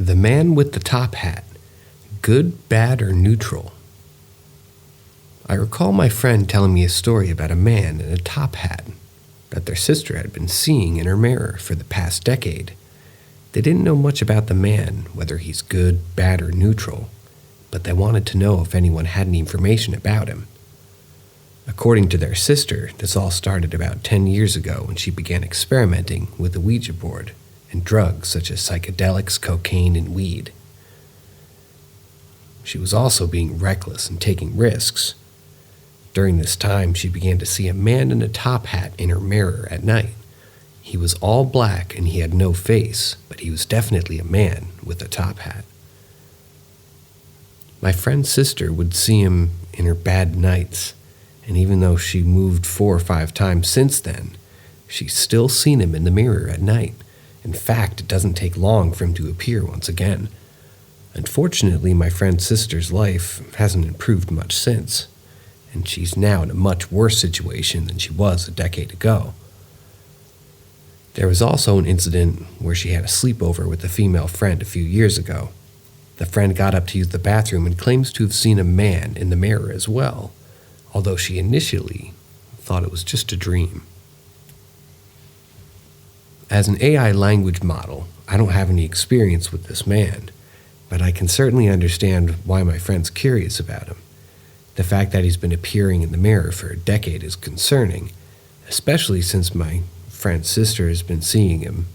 The man with the top hat. Good, bad, or neutral? I recall my friend telling me a story about a man in a top hat that their sister had been seeing in her mirror for the past decade. They didn't know much about the man, whether he's good, bad, or neutral, but they wanted to know if anyone had any information about him. According to their sister, this all started about 10 years ago when she began experimenting with the Ouija board and drugs such as psychedelics, cocaine, and weed. She was also being reckless and taking risks. During this time, she began to see a man in a top hat in her mirror at night. He was all black and he had no face, but he was definitely a man with a top hat. My friend's sister would see him in her bad nights, and even though she moved 4 or 5 times since then, she's still seen him in the mirror at night. In fact, it doesn't take long for him to appear once again. Unfortunately, my friend's sister's life hasn't improved much since, and she's now in a much worse situation than she was a decade ago. There was also an incident where she had a sleepover with a female friend a few years ago. The friend got up to use the bathroom and claims to have seen a man in the mirror as well, although she initially thought it was just a dream. As an AI language model, I don't have any experience with this man, but I can certainly understand why my friend's curious about him. The fact that he's been appearing in the mirror for a decade is concerning, especially since my friend's sister has been seeing him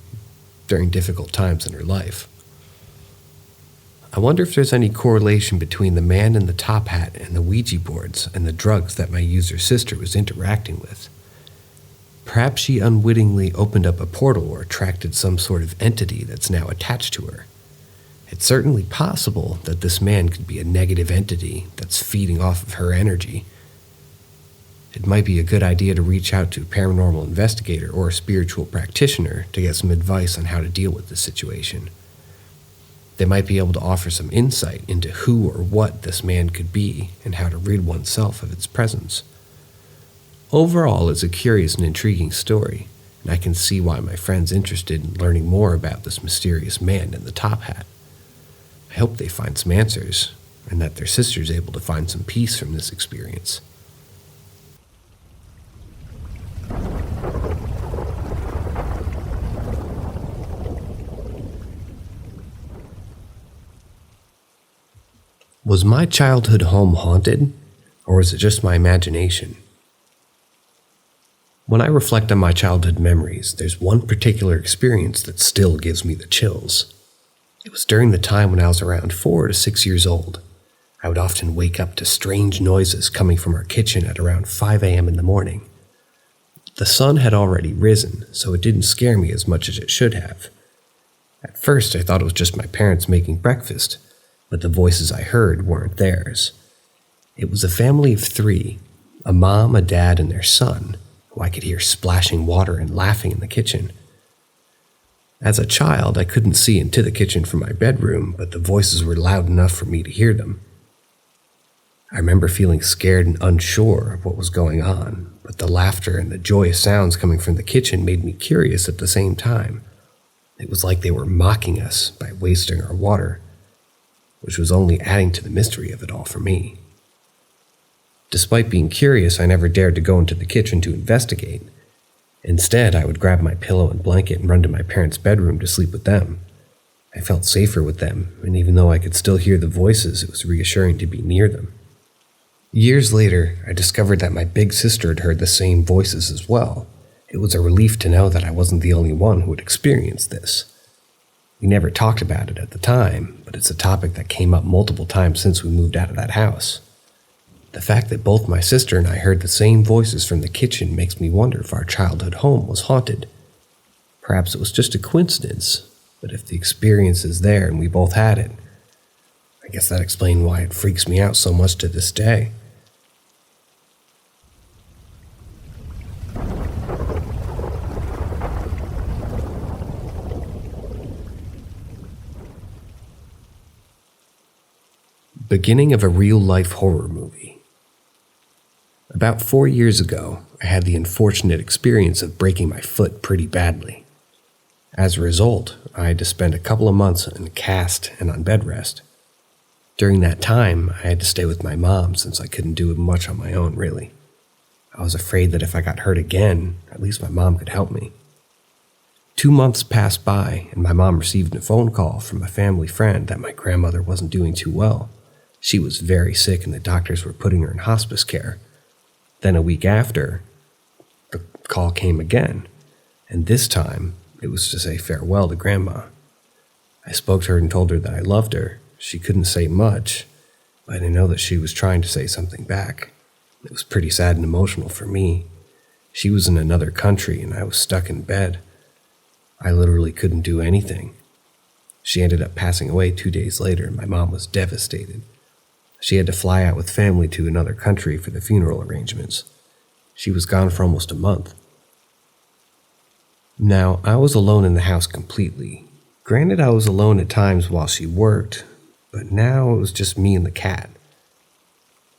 during difficult times in her life. I wonder if there's any correlation between the man in the top hat and the Ouija boards and the drugs that my user sister was interacting with. Perhaps she unwittingly opened up a portal or attracted some sort of entity that's now attached to her. It's certainly possible that this man could be a negative entity that's feeding off of her energy. It might be a good idea to reach out to a paranormal investigator or a spiritual practitioner to get some advice on how to deal with this situation. They might be able to offer some insight into who or what this man could be and how to rid oneself of its presence. Overall, it's a curious and intriguing story, and I can see why my friend's interested in learning more about this mysterious man in the top hat. I hope they find some answers, and that their sister's able to find some peace from this experience. Was my childhood home haunted, or was it just my imagination? When I reflect on my childhood memories, there's one particular experience that still gives me the chills. It was during the time when I was around 4 to 6 years old. I would often wake up to strange noises coming from our kitchen at around 5 a.m. in the morning. The sun had already risen, so it didn't scare me as much as it should have. At first, I thought it was just my parents making breakfast, but the voices I heard weren't theirs. It was a family of 3, a mom, a dad, and their son, who I could hear splashing water and laughing in the kitchen. As a child, I couldn't see into the kitchen from my bedroom, but the voices were loud enough for me to hear them. I remember feeling scared and unsure of what was going on, but the laughter and the joyous sounds coming from the kitchen made me curious at the same time. It was like they were mocking us by wasting our water, which was only adding to the mystery of it all for me. Despite being curious, I never dared to go into the kitchen to investigate. Instead, I would grab my pillow and blanket and run to my parents' bedroom to sleep with them. I felt safer with them, and even though I could still hear the voices, it was reassuring to be near them. Years later, I discovered that my big sister had heard the same voices as well. It was a relief to know that I wasn't the only one who had experienced this. We never talked about it at the time, but it's a topic that came up multiple times since we moved out of that house. The fact that both my sister and I heard the same voices from the kitchen makes me wonder if our childhood home was haunted. Perhaps it was just a coincidence, but if the experience is there and we both had it, I guess that explains why it freaks me out so much to this day. Beginning of a real-life horror movie. About 4 years ago, I had the unfortunate experience of breaking my foot pretty badly. As a result, I had to spend a couple of months in a cast and on bed rest. During that time, I had to stay with my mom since I couldn't do much on my own, really. I was afraid that if I got hurt again, at least my mom could help me. 2 months passed by, and my mom received a phone call from a family friend that my grandmother wasn't doing too well. She was very sick and the doctors were putting her in hospice care. Then a week after, the call came again, and this time it was to say farewell to Grandma. I spoke to her and told her that I loved her. She couldn't say much, but I know that she was trying to say something back. It was pretty sad and emotional for me. She was in another country and I was stuck in bed. I literally couldn't do anything. She ended up passing away 2 days later and my mom was devastated. She had to fly out with family to another country for the funeral arrangements. She was gone for almost a month. Now, I was alone in the house completely. Granted, I was alone at times while she worked, but now it was just me and the cat.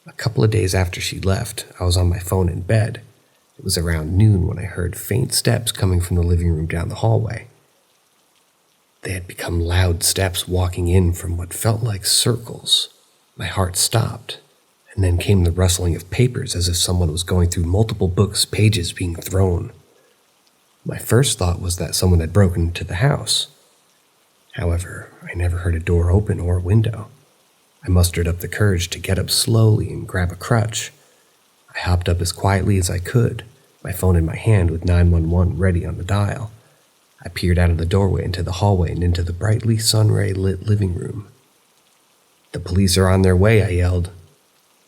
A couple of days after she left, I was on my phone in bed. It was around noon when I heard faint steps coming from the living room down the hallway. They had become loud steps walking in from what felt like circles. My heart stopped, and then came the rustling of papers as if someone was going through multiple books, pages being thrown. My first thought was that someone had broken into the house. However, I never heard a door open or a window. I mustered up the courage to get up slowly and grab a crutch. I hopped up as quietly as I could, my phone in my hand with 911 ready on the dial. I peered out of the doorway into the hallway and into the brightly sun-ray-lit living room. "The police are on their way," I yelled.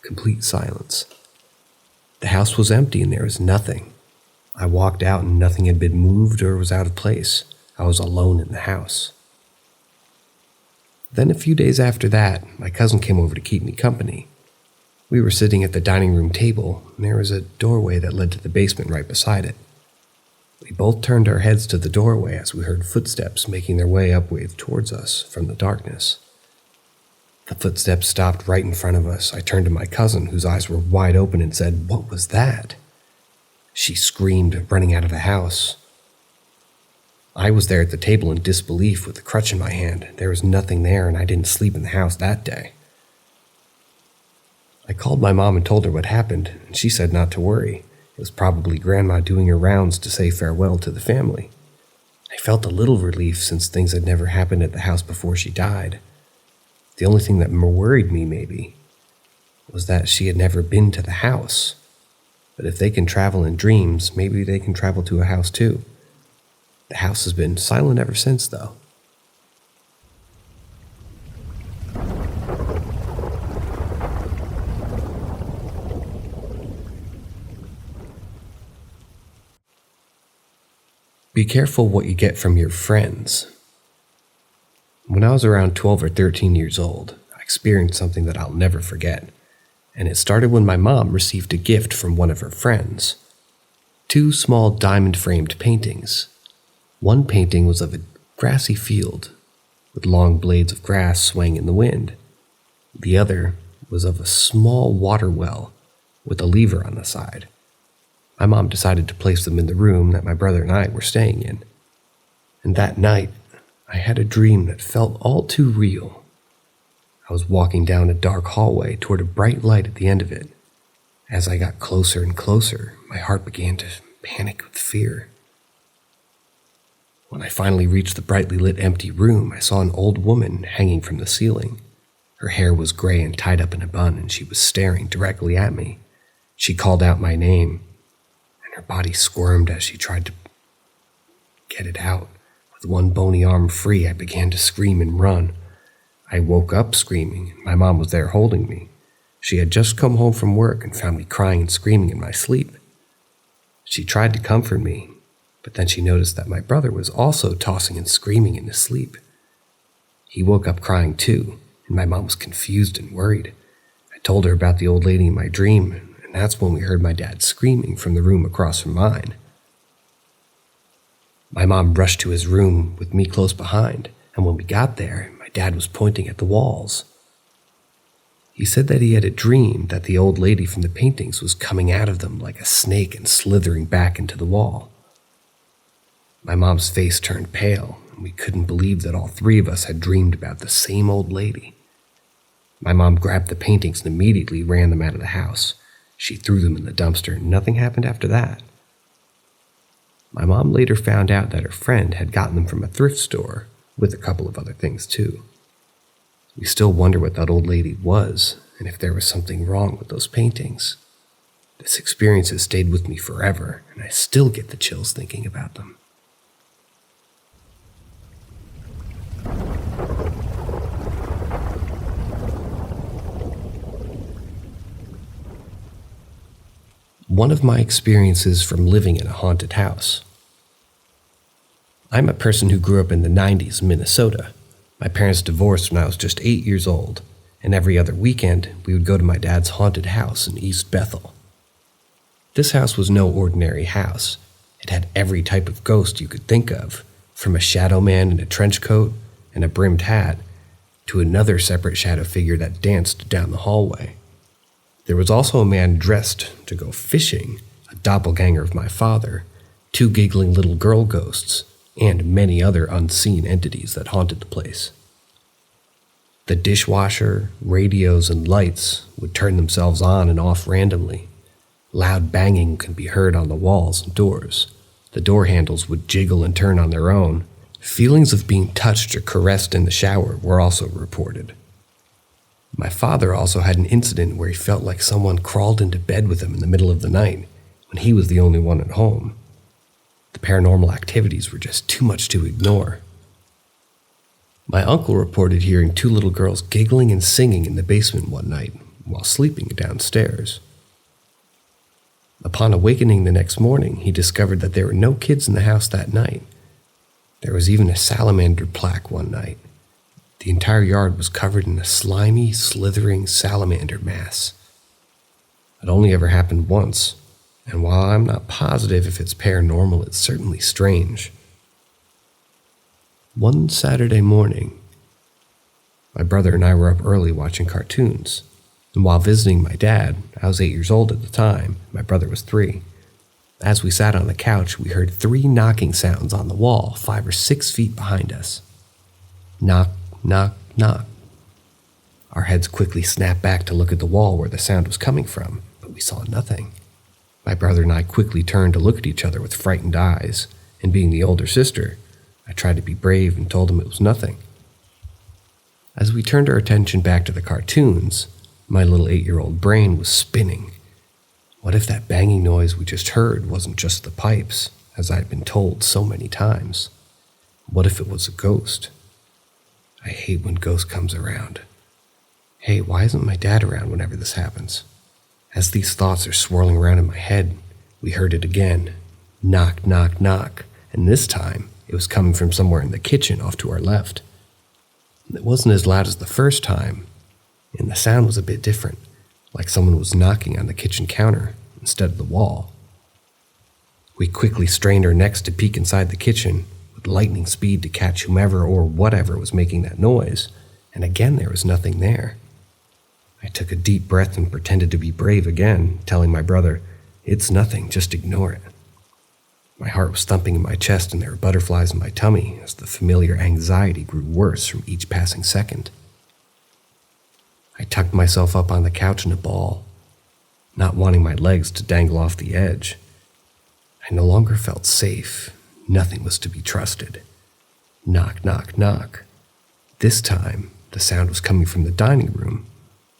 Complete silence. The house was empty and there was nothing. I walked out and nothing had been moved or was out of place. I was alone in the house. Then a few days after that, my cousin came over to keep me company. We were sitting at the dining room table, and there was a doorway that led to the basement right beside it. We both turned our heads to the doorway as we heard footsteps making their way upward towards us from the darkness. The footsteps stopped right in front of us. I turned to my cousin, whose eyes were wide open, and said, "What was that?" She screamed, running out of the house. I was there at the table in disbelief with the crutch in my hand. There was nothing there, and I didn't sleep in the house that day. I called my mom and told her what happened, and she said not to worry. It was probably Grandma doing her rounds to say farewell to the family. I felt a little relief since things had never happened at the house before she died. The only thing that more worried me, maybe, was that she had never been to the house. But if they can travel in dreams, maybe they can travel to a house too. The house has been silent ever since, though. Be careful what you get from your friends. When I was around 12 or 13 years old, I experienced something that I'll never forget. And it started when my mom received a gift from one of her friends. 2 small diamond-framed paintings. One painting was of a grassy field, with long blades of grass swaying in the wind. The other was of a small water well, with a lever on the side. My mom decided to place them in the room that my brother and I were staying in. And that night, I had a dream that felt all too real. I was walking down a dark hallway toward a bright light at the end of it. As I got closer and closer, my heart began to panic with fear. When I finally reached the brightly lit empty room, I saw an old woman hanging from the ceiling. Her hair was gray and tied up in a bun, and she was staring directly at me. She called out my name, and her body squirmed as she tried to get it out. With one bony arm free, I began to scream and run. I woke up screaming, and my mom was there holding me. She had just come home from work and found me crying and screaming in my sleep. She tried to comfort me, but then she noticed that my brother was also tossing and screaming in his sleep. He woke up crying too, and my mom was confused and worried. I told her about the old lady in my dream, and that's when we heard my dad screaming from the room across from mine. My mom rushed to his room with me close behind, and when we got there, my dad was pointing at the walls. He said that he had a dream that the old lady from the paintings was coming out of them like a snake and slithering back into the wall. My mom's face turned pale, and we couldn't believe that all three of us had dreamed about the same old lady. My mom grabbed the paintings and immediately ran them out of the house. She threw them in the dumpster, and nothing happened after that. My mom later found out that her friend had gotten them from a thrift store, with a couple of other things too. We still wonder what that old lady was, and if there was something wrong with those paintings. This experience has stayed with me forever, and I still get the chills thinking about them. One of my experiences from living in a haunted house. I'm a person who grew up in the 90s in Minnesota. My parents divorced when I was just 8 years old, and every other weekend we would go to my dad's haunted house in East Bethel. This house was no ordinary house. It had every type of ghost you could think of, from a shadow man in a trench coat and a brimmed hat to another separate shadow figure that danced down the hallway. There was also a man dressed to go fishing, a doppelganger of my father, 2 giggling little girl ghosts, and many other unseen entities that haunted the place. The dishwasher, radios, and lights would turn themselves on and off randomly. Loud banging could be heard on the walls and doors. The door handles would jiggle and turn on their own. Feelings of being touched or caressed in the shower were also reported. My father also had an incident where he felt like someone crawled into bed with him in the middle of the night when he was the only one at home. The paranormal activities were just too much to ignore. My uncle reported hearing 2 little girls giggling and singing in the basement one night while sleeping downstairs. Upon awakening the next morning, he discovered that there were no kids in the house that night. There was even a salamander plaque one night. The entire yard was covered in a slimy, slithering salamander mass. It only ever happened once, and while I'm not positive if it's paranormal, it's certainly strange. One Saturday morning, my brother and I were up early watching cartoons, and while visiting my dad, I was 8 years old at the time, my brother was 3. As we sat on the couch, we heard 3 knocking sounds on the wall 5 or 6 feet behind us. Knock, knock, knock. Our heads quickly snapped back to look at the wall where the sound was coming from, but we saw nothing. My brother and I quickly turned to look at each other with frightened eyes, and being the older sister, I tried to be brave and told him it was nothing. As we turned our attention back to the cartoons, my little 8-year-old brain was spinning. What if that banging noise we just heard wasn't just the pipes, as I had been told so many times? What if it was a ghost? I hate when ghost comes around. Hey, why isn't my dad around whenever this happens? As these thoughts are swirling around in my head, we heard it again. Knock, knock, knock. And this time, it was coming from somewhere in the kitchen off to our left. It wasn't as loud as the first time, and the sound was a bit different, like someone was knocking on the kitchen counter instead of the wall. We quickly strained our necks to peek inside the kitchen with lightning speed to catch whomever or whatever was making that noise, and again there was nothing there. I took a deep breath and pretended to be brave again, telling my brother, "It's nothing, just ignore it." My heart was thumping in my chest and there were butterflies in my tummy as the familiar anxiety grew worse from each passing second. I tucked myself up on the couch in a ball, not wanting my legs to dangle off the edge. I no longer felt safe. Nothing was to be trusted. Knock, knock, knock. This time, the sound was coming from the dining room.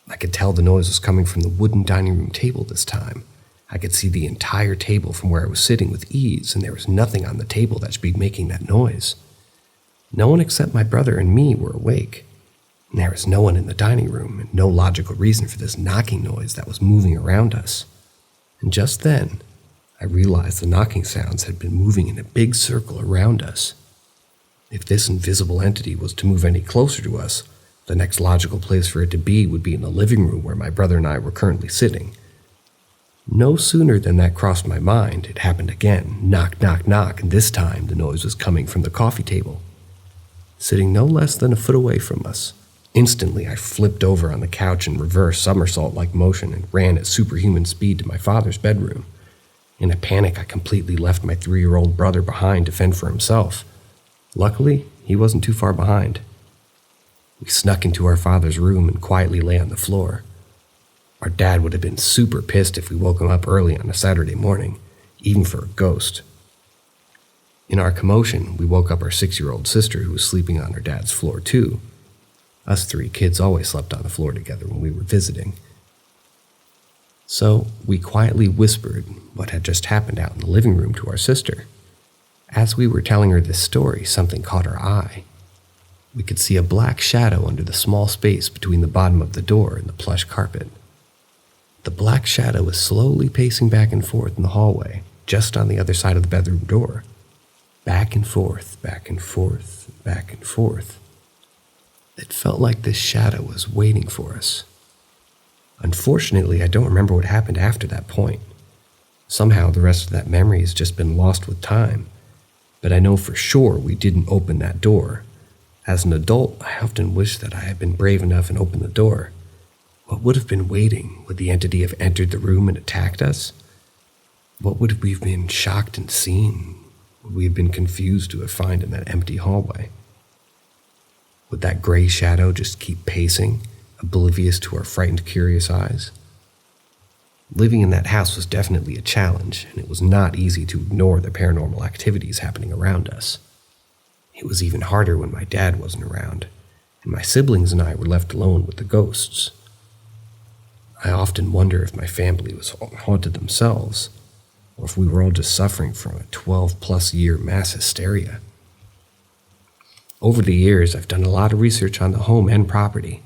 I could tell the noise was coming from the wooden dining room table this time. I could see the entire table from where I was sitting with ease, and there was nothing on the table that should be making that noise. No one except my brother and me were awake. And there was no one in the dining room, and no logical reason for this knocking noise that was moving around us. And just then, I realized the knocking sounds had been moving in a big circle around us. If this invisible entity was to move any closer to us, the next logical place for it to be would be in the living room where my brother and I were currently sitting. No sooner than that crossed my mind, it happened again. Knock, knock, knock, and this time the noise was coming from the coffee table, sitting no less than a foot away from us. Instantly, I flipped over on the couch in reverse somersault-like motion and ran at superhuman speed to my father's bedroom. In a panic, I completely left my 3-year-old brother behind to fend for himself. Luckily, he wasn't too far behind. We snuck into our father's room and quietly lay on the floor. Our dad would have been super pissed if we woke him up early on a Saturday morning, even for a ghost. In our commotion, we woke up our 6-year-old sister who was sleeping on her dad's floor too. Us 3 kids always slept on the floor together when we were visiting. So we quietly whispered what had just happened out in the living room to our sister. As we were telling her this story, something caught our eye. We could see a black shadow under the small space between the bottom of the door and the plush carpet. The black shadow was slowly pacing back and forth in the hallway, just on the other side of the bedroom door. Back and forth, back and forth, back and forth. It felt like this shadow was waiting for us. Unfortunately, I don't remember what happened after that point. Somehow the rest of that memory has just been lost with time. But I know for sure we didn't open that door. As an adult, I often wish that I had been brave enough and opened the door. What would have been waiting? Would the entity have entered the room and attacked us? What would we have been shocked and seen? Would we have been confused to have found in that empty hallway? Would that gray shadow just keep pacing, oblivious to our frightened, curious eyes? Living in that house was definitely a challenge, and it was not easy to ignore the paranormal activities happening around us. It was even harder when my dad wasn't around, and my siblings and I were left alone with the ghosts. I often wonder if my family was haunted themselves, or if we were all just suffering from a 12-plus year mass hysteria. Over the years, I've done a lot of research on the home and property,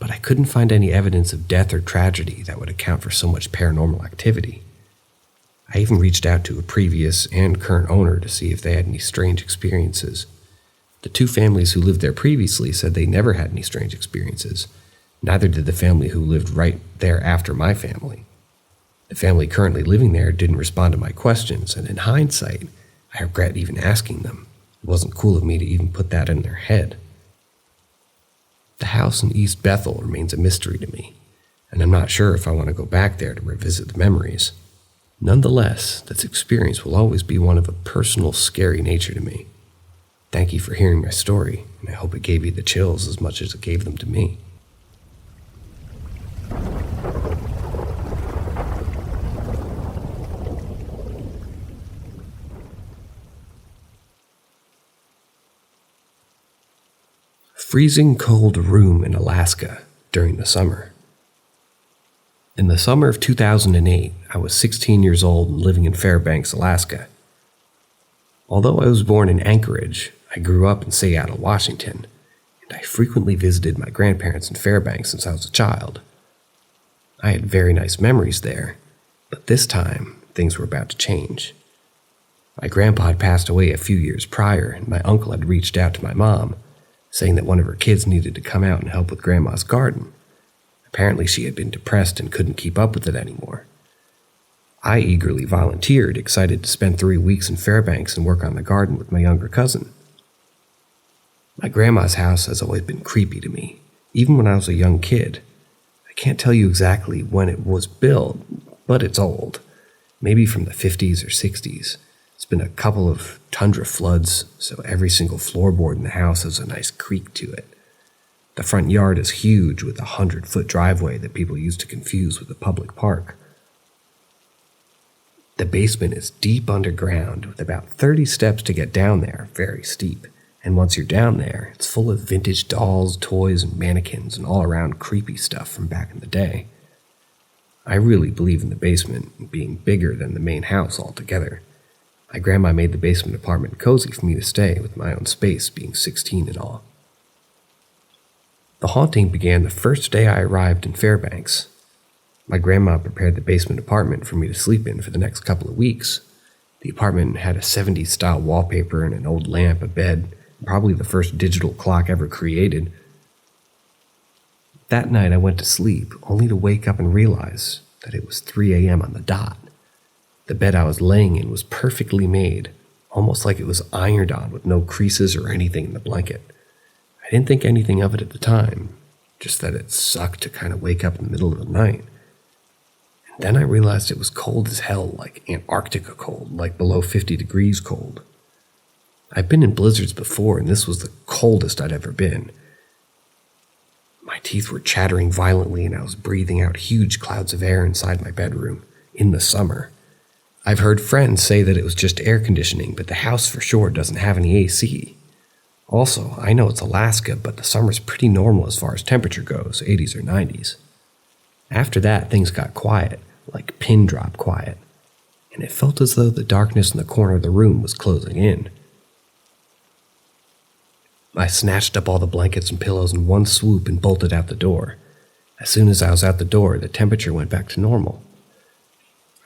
but I couldn't find any evidence of death or tragedy that would account for so much paranormal activity. I even reached out to a previous and current owner to see if they had any strange experiences. The 2 families who lived there previously said they never had any strange experiences. Neither did the family who lived right there after my family. The family currently living there didn't respond to my questions, and in hindsight, I regret even asking them. It wasn't cool of me to even put that in their head. The house in East Bethel remains a mystery to me, and I'm not sure if I want to go back there to revisit the memories. Nonetheless, this experience will always be one of a personal, scary nature to me. Thank you for hearing my story, and I hope it gave you the chills as much as it gave them to me. Freezing cold room in Alaska during the summer. In the summer of 2008, I was 16 years old and living in Fairbanks, Alaska. Although I was born in Anchorage, I grew up in Seattle, Washington, and I frequently visited my grandparents in Fairbanks since I was a child. I had very nice memories there, but this time, things were about to change. My grandpa had passed away a few years prior, and my uncle had reached out to my mom, saying that one of her kids needed to come out and help with Grandma's garden. Apparently she had been depressed and couldn't keep up with it anymore. I eagerly volunteered, excited to spend 3 weeks in Fairbanks and work on the garden with my younger cousin. My grandma's house has always been creepy to me, even when I was a young kid. I can't tell you exactly when it was built, but it's old, maybe from the 50s or 60s. It's been a couple of tundra floods, so every single floorboard in the house has a nice creak to it. The front yard is huge with a 100-foot driveway that people use to confuse with a public park. The basement is deep underground with about 30 steps to get down there, very steep. And once you're down there, it's full of vintage dolls, toys, and mannequins and all-around creepy stuff from back in the day. I really believe in the basement being bigger than the main house altogether. My grandma made the basement apartment cozy for me to stay, with my own space being 16 and all. The haunting began the first day I arrived in Fairbanks. My grandma prepared the basement apartment for me to sleep in for the next couple of weeks. The apartment had a 70s-style wallpaper and an old lamp, a bed, and probably the first digital clock ever created. That night I went to sleep, only to wake up and realize that it was 3 a.m. on the dot. The bed I was laying in was perfectly made, almost like it was ironed on with no creases or anything in the blanket. I didn't think anything of it at the time, just that it sucked to kind of wake up in the middle of the night. Then I realized it was cold as hell, like Antarctica cold, like below 50 degrees cold. I've been in blizzards before, and this was the coldest I'd ever been. My teeth were chattering violently, and I was breathing out huge clouds of air inside my bedroom in the summer. I've heard friends say that it was just air conditioning, but the house for sure doesn't have any AC. Also, I know it's Alaska, but the summer's pretty normal as far as temperature goes, 80s or 90s. After that, things got quiet, like pin drop quiet, and it felt as though the darkness in the corner of the room was closing in. I snatched up all the blankets and pillows in one swoop and bolted out the door. As soon as I was out the door, the temperature went back to normal.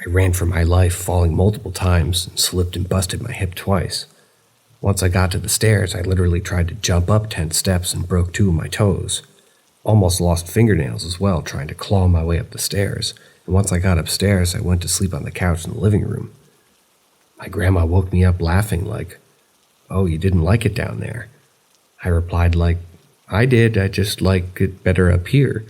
I ran for my life, falling multiple times, and slipped and busted my hip twice. Once I got to the stairs, I literally tried to jump up 10 steps and broke 2 of my toes. Almost lost fingernails as well, trying to claw my way up the stairs, and once I got upstairs, I went to sleep on the couch in the living room. My grandma woke me up laughing like, "Oh, you didn't like it down there?" I replied like, "I did, I just like it better up here."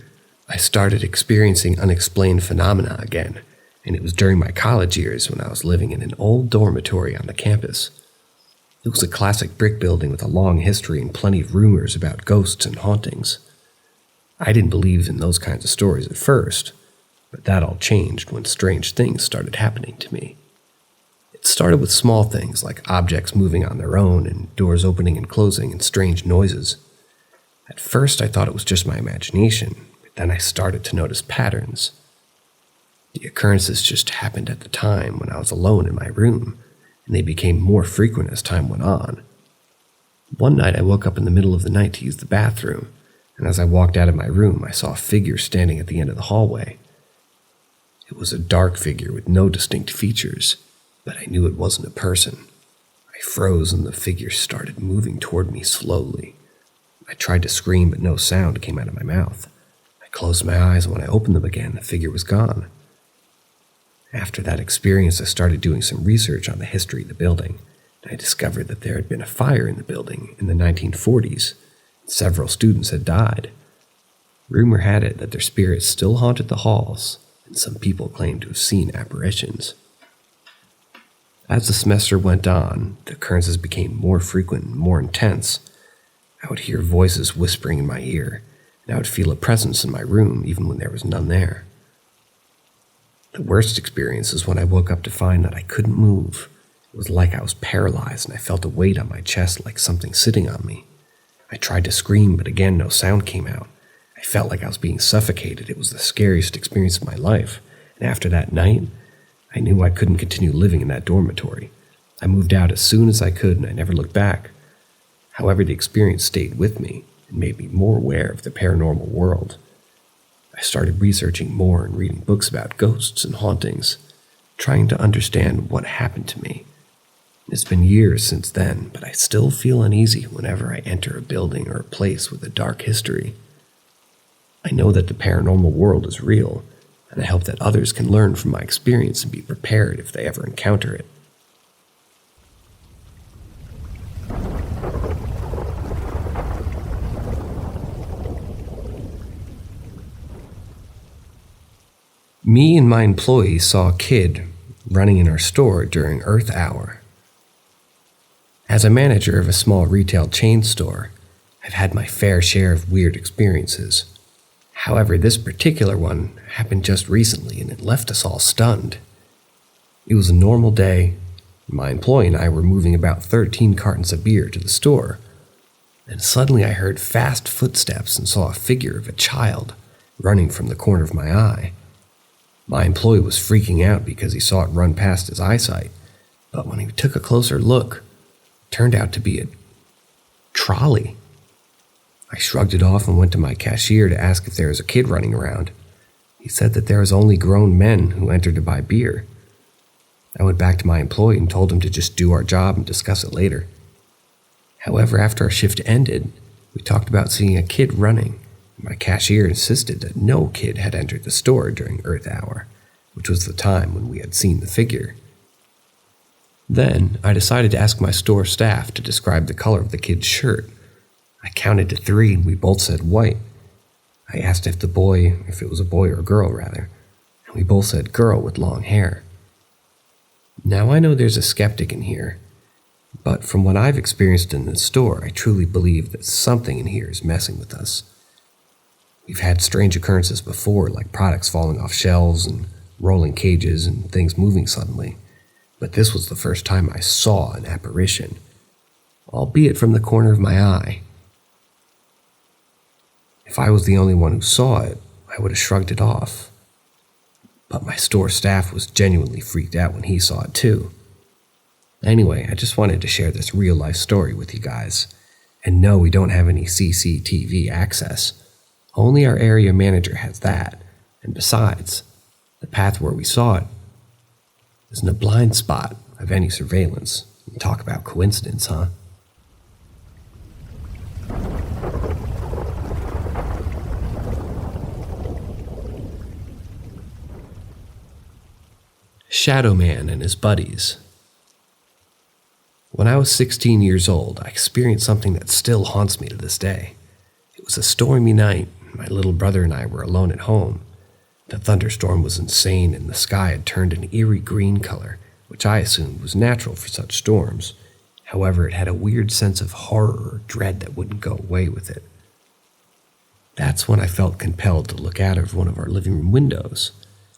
I started experiencing unexplained phenomena again, and it was during my college years when I was living in an old dormitory on the campus. It was a classic brick building with a long history and plenty of rumors about ghosts and hauntings. I didn't believe in those kinds of stories at first, but that all changed when strange things started happening to me. It started with small things like objects moving on their own and doors opening and closing and strange noises. At first I thought it was just my imagination, but then I started to notice patterns. The occurrences just happened at the time when I was alone in my room, and they became more frequent as time went on. One night I woke up in the middle of the night to use the bathroom, and as I walked out of my room, I saw a figure standing at the end of the hallway. It was a dark figure with no distinct features, but I knew it wasn't a person. I froze and the figure started moving toward me slowly. I tried to scream, but no sound came out of my mouth. I closed my eyes, and when I opened them again, the figure was gone. After that experience, I started doing some research on the history of the building, and I discovered that there had been a fire in the building in the 1940s. Several students had died. Rumor had it that their spirits still haunted the halls, and some people claimed to have seen apparitions. As the semester went on, the occurrences became more frequent and more intense. I would hear voices whispering in my ear, and I would feel a presence in my room even when there was none there. The worst experience was when I woke up to find that I couldn't move. It was like I was paralyzed, and I felt a weight on my chest like something sitting on me. I tried to scream, but again no sound came out. I felt like I was being suffocated. It was the scariest experience of my life, and after that night, I knew I couldn't continue living in that dormitory. I moved out as soon as I could, and I never looked back. However, the experience stayed with me and made me more aware of the paranormal world. I started researching more and reading books about ghosts and hauntings, trying to understand what happened to me. It's been years since then, but I still feel uneasy whenever I enter a building or a place with a dark history. I know that the paranormal world is real, and I hope that others can learn from my experience and be prepared if they ever encounter it. Me and my employee saw a kid running in our store during Earth Hour. As a manager of a small retail chain store, I've had my fair share of weird experiences. However, this particular one happened just recently and it left us all stunned. It was a normal day. My employee and I were moving about 13 cartons of beer to the store, and suddenly I heard fast footsteps and saw a figure of a child running from the corner of my eye. My employee was freaking out because he saw it run past his eyesight, but when he took a closer look, it turned out to be a trolley. I shrugged it off and went to my cashier to ask if there was a kid running around. He said that there was only grown men who entered to buy beer. I went back to my employee and told him to just do our job and discuss it later. However, after our shift ended, we talked about seeing a kid running. My cashier insisted that no kid had entered the store during Earth Hour, which was the time when we had seen the figure. Then, I decided to ask my store staff to describe the color of the kid's shirt. I counted to 3 and we both said white. I asked if it was a boy or a girl rather, and We both said girl with long hair. Now I know there's a skeptic in here, but from what I've experienced in this store, I truly believe that something in here is messing with us. We've had strange occurrences before, like products falling off shelves and rolling cages and things moving suddenly, but this was the first time I saw an apparition, albeit from the corner of my eye. If I was the only one who saw it, I would have shrugged it off. But my store staff was genuinely freaked out when he saw it too. Anyway, I just wanted to share this real-life story with you guys. And no, we don't have any CCTV access. Only our area manager has that. And besides, the path where we saw it isn't a blind spot of any surveillance. Talk about coincidence, huh? Shadow Man and his buddies. When I was 16 years old, I experienced something that still haunts me to this day. It was a stormy night. My little brother and I were alone at home. The thunderstorm was insane and the sky had turned an eerie green color, which I assumed was natural for such storms. However, it had a weird sense of horror or dread that wouldn't go away with it. That's when I felt compelled to look out of one of our living room windows,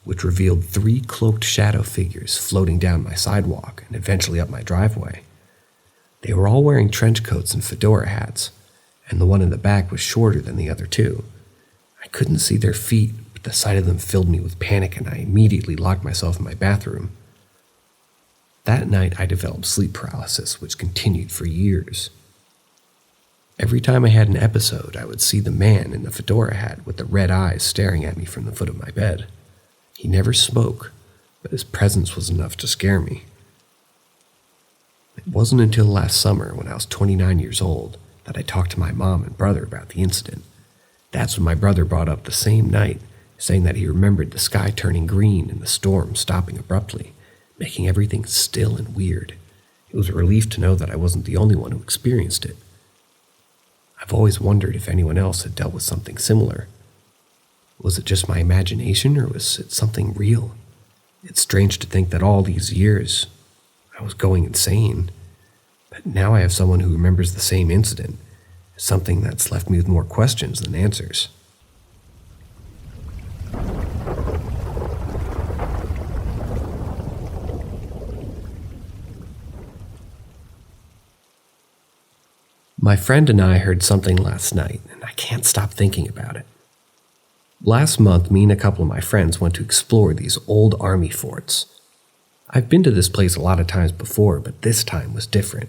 which revealed 3 cloaked shadow figures floating down my sidewalk and eventually up my driveway. They were all wearing trench coats and fedora hats, and the one in the back was shorter than the other 2. I couldn't see their feet, but the sight of them filled me with panic and I immediately locked myself in my bathroom. That night I developed sleep paralysis, which continued for years. Every time I had an episode, I would see the man in the fedora hat with the red eyes staring at me from the foot of my bed. He never spoke, but his presence was enough to scare me. It wasn't until last summer, when I was 29 years old, that I talked to my mom and brother about the incident. That's when my brother brought up the same night, saying that he remembered the sky turning green and the storm stopping abruptly, making everything still and weird. It was a relief to know that I wasn't the only one who experienced it. I've always wondered if anyone else had dealt with something similar. Was it just my imagination, or was it something real? It's strange to think that all these years I was going insane, but now I have someone who remembers the same incident, something that's left me with more questions than answers. My friend and I heard something last night, and I can't stop thinking about it. Last month, me and a couple of my friends went to explore these old army forts. I've been to this place a lot of times before, but this time was different.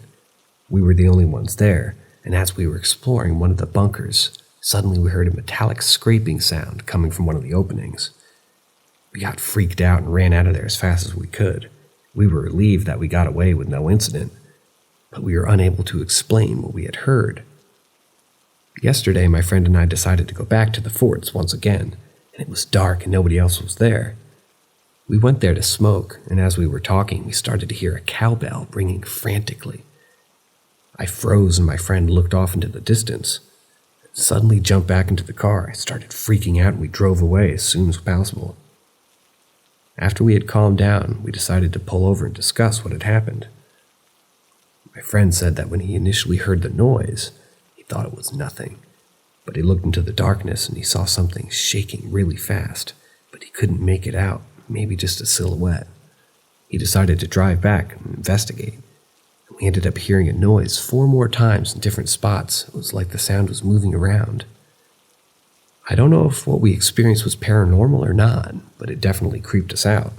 We were the only ones there, and as we were exploring one of the bunkers, suddenly we heard a metallic scraping sound coming from one of the openings. We got freaked out and ran out of there as fast as we could. We were relieved that we got away with no incident, but we were unable to explain what we had heard. Yesterday, my friend and I decided to go back to the forts once again, and it was dark and nobody else was there. We went there to smoke, and as we were talking, we started to hear a cowbell ringing frantically. I froze and my friend looked off into the distance. Suddenly jumped back into the car. I started freaking out and we drove away as soon as possible. After we had calmed down, we decided to pull over and discuss what had happened. My friend said that when he initially heard the noise, he thought it was nothing, but he looked into the darkness and he saw something shaking really fast, but he couldn't make it out, maybe just a silhouette. He decided to drive back and investigate. We ended up hearing a noise 4 more times in different spots. It was like the sound was moving around. I don't know if what we experienced was paranormal or not, but it definitely creeped us out.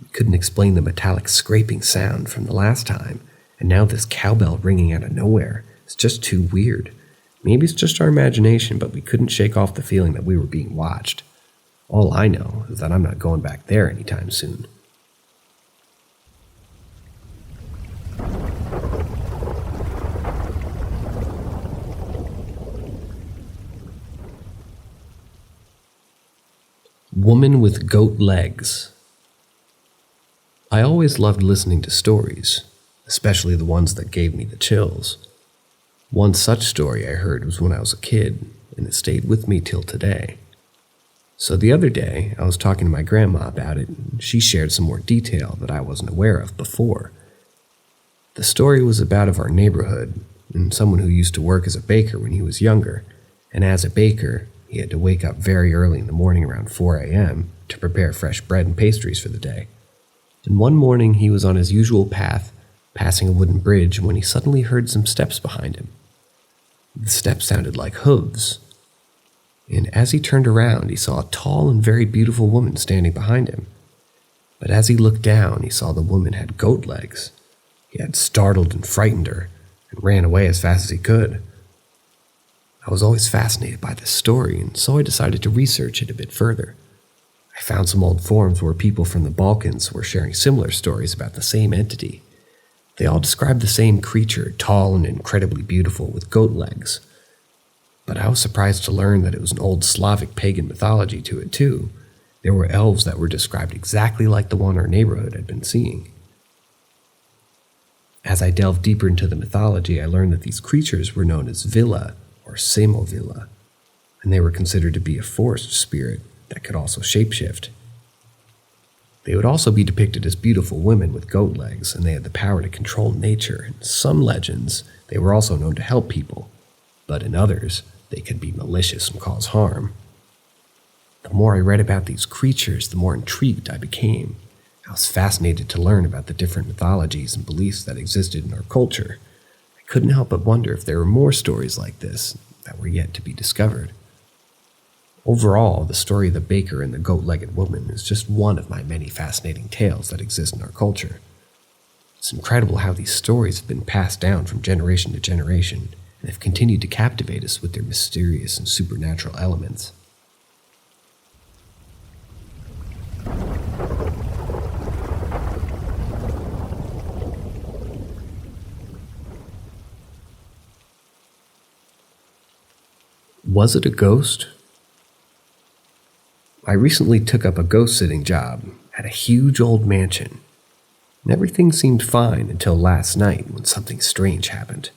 We couldn't explain the metallic scraping sound from the last time, and now this cowbell ringing out of nowhere. It's just too weird. Maybe it's just our imagination, but we couldn't shake off the feeling that we were being watched. All I know is that I'm not going back there anytime soon. Woman with Goat Legs. I always loved listening to stories, especially the ones that gave me the chills. One such story I heard was when I was a kid, and it stayed with me till today. So the other day, I was talking to my grandma about it, and she shared some more detail that I wasn't aware of before. The story was of our neighborhood, and someone who used to work as a baker when he was younger, and as a baker, he had to wake up very early in the morning around 4 a.m. to prepare fresh bread and pastries for the day. And one morning he was on his usual path, passing a wooden bridge, when he suddenly heard some steps behind him. The steps sounded like hooves, and as he turned around, he saw a tall and very beautiful woman standing behind him. But as he looked down, he saw the woman had goat legs. He had startled and frightened her, and ran away as fast as he could. I was always fascinated by this story, and so I decided to research it a bit further. I found some old forums where people from the Balkans were sharing similar stories about the same entity. They all described the same creature, tall and incredibly beautiful, with goat legs. But I was surprised to learn that it was an old Slavic pagan mythology to it too. There were elves that were described exactly like the one our neighborhood had been seeing. As I delved deeper into the mythology, I learned that these creatures were known as Villa, or Samovilla, and they were considered to be a forest spirit that could also shapeshift. They would also be depicted as beautiful women with goat legs, and they had the power to control nature. In some legends, they were also known to help people, but in others, they could be malicious and cause harm. The more I read about these creatures, the more intrigued I became. I was fascinated to learn about the different mythologies and beliefs that existed in our culture. I couldn't help but wonder if there were more stories like this that were yet to be discovered. Overall, the story of the baker and the goat-legged woman is just one of my many fascinating tales that exist in our culture. It's incredible how these stories have been passed down from generation to generation and have continued to captivate us with their mysterious and supernatural elements. Was it a ghost? I recently took up a ghost-sitting job at a huge old mansion, and everything seemed fine until last night when something strange happened.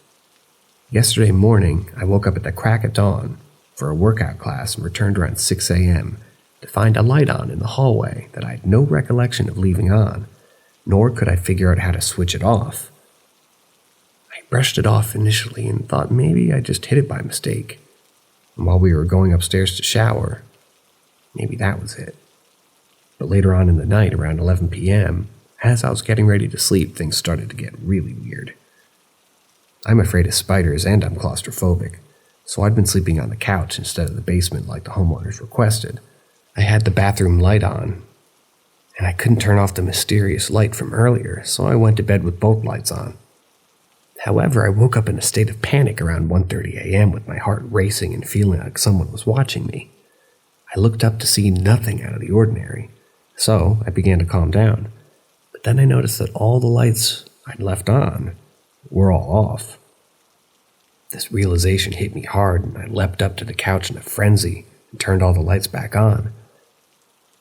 Yesterday morning, I woke up at the crack of dawn for a workout class and returned around 6 a.m. to find a light on in the hallway that I had no recollection of leaving on, nor could I figure out how to switch it off. I brushed it off initially and thought maybe I just hit it by mistake, and while we were going upstairs to shower, maybe that was it. But later on in the night, around 11 p.m., as I was getting ready to sleep, things started to get really weird. I'm afraid of spiders and I'm claustrophobic, so I'd been sleeping on the couch instead of the basement like the homeowners requested. I had the bathroom light on, and I couldn't turn off the mysterious light from earlier, so I went to bed with both lights on. However, I woke up in a state of panic around 1:30 a.m. with my heart racing and feeling like someone was watching me. I looked up to see nothing out of the ordinary, so I began to calm down. But then I noticed that all the lights I'd left on were all off. This realization hit me hard, and I leapt up to the couch in a frenzy and turned all the lights back on.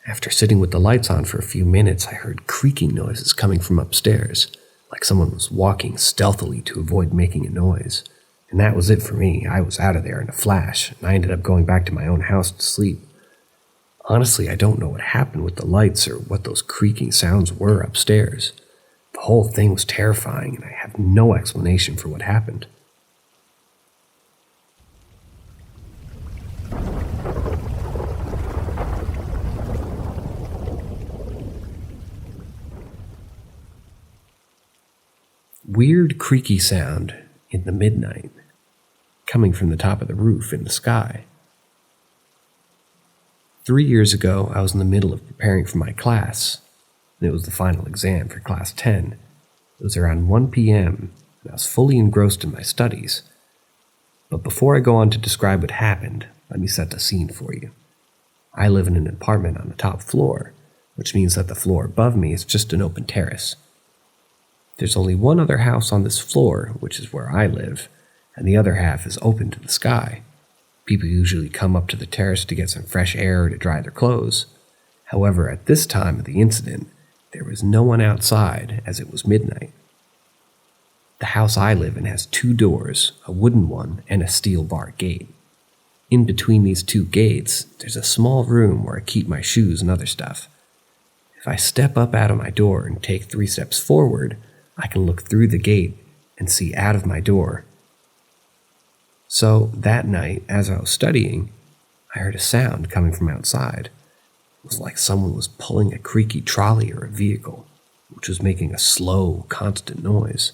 After sitting with the lights on for a few minutes, I heard creaking noises coming from upstairs, like someone was walking stealthily to avoid making a noise. And that was it for me. I was out of there in a flash, and I ended up going back to my own house to sleep. Honestly, I don't know what happened with the lights or what those creaking sounds were upstairs. The whole thing was terrifying, and I have no explanation for what happened. Weird creaky sound in the midnight, coming from the top of the roof in the sky. 3 years ago, I was in the middle of preparing for my class, and it was the final exam for Class 10. It was around 1 p.m., and I was fully engrossed in my studies. But before I go on to describe what happened, let me set the scene for you. I live in an apartment on the top floor, which means that the floor above me is just an open terrace. There's only one other house on this floor, which is where I live, and the other half is open to the sky. People usually come up to the terrace to get some fresh air or to dry their clothes. However, at this time of the incident, there was no one outside as it was midnight. The house I live in has 2 doors, a wooden one and a steel bar gate. in between these two gates, there's a small room where I keep my shoes and other stuff. If I step up out of my door and take 3 steps forward, I can look through the gate and see out of my door. So that night, as I was studying, I heard a sound coming from outside. It was like someone was pulling a creaky trolley or a vehicle, which was making a slow, constant noise.